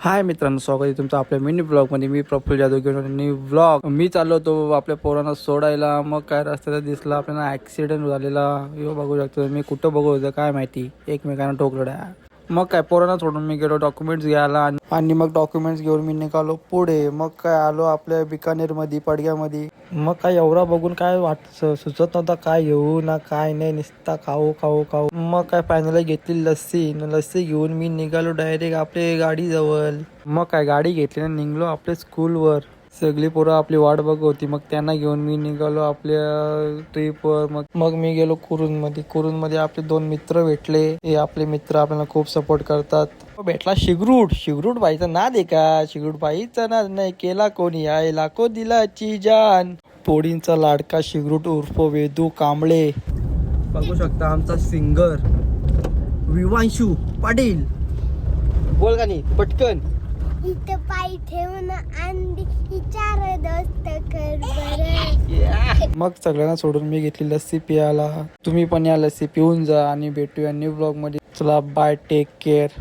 हाय मित्रांनो, स्वागत आहे तुमचं आपल्या मिनी ब्लॉगमध्ये. मी प्रफुल्ल जाधव घेऊन आणि ब्लॉग मी चाललो होतो आपल्या पोरांना सोडायला. मग काय रस्त्यात दिसला आपल्याला ॲक्सिडेंट झालेला. यो बघू शकतो मी, कुठं बघू होतं काय माहिती, एकमेकांना ठोकरड्या. मग काय पोरांना सोडून मी गेलो डॉक्युमेंट्स घ्यायला आणि मग डॉक्युमेंट्स घेऊन मी निघालो पुढे. मग काय आलो आपल्या बिकानेरमध्ये पडग्यामध्ये. मग काय एवढा बघून काय सुचत नव्हता काय घेऊ ना काय नाही, नुसता खाऊ खाऊ खाऊ. मग काय फायनली घेतली लस्सी घेऊन मी निघालो डायरेक्ट आपल्या गाडीजवळ. मग काय गाडी घेतली आणि निघलो आपल्या स्कूलवर. सगळी पोरं आपली वाट बघत होती. मग त्यांना घेऊन मी निघालो आपल्या ट्रिपवर. मग मी गेलो कुरूंमध्ये आपले 2 मित्र भेटले. हे आपले मित्र आपल्याला खूप सपोर्ट करतात. भेटला शिगरूट बाईचा नाद आहे का? शिगरूट बाईचा नाद नाही केला कोणी, आहे लाखो दिलाची जान. पोडींचा लाडका शिगरूट उर्फ वेदू कांबळे. बघू शकता आमचा सिंगर विवांशू पाटील. बोल का नाही पटकन. इथं पाय ठेवून अंडी विचार दोस्त कर बरं. मग सगळ्यांना सोडून मी घेतली लस्सी प्यायला. तुम्ही पण या लस्सी पिऊन जा आणि भेटूया न्यू ब्लॉग मध्ये. चला बाय, टेक केअर.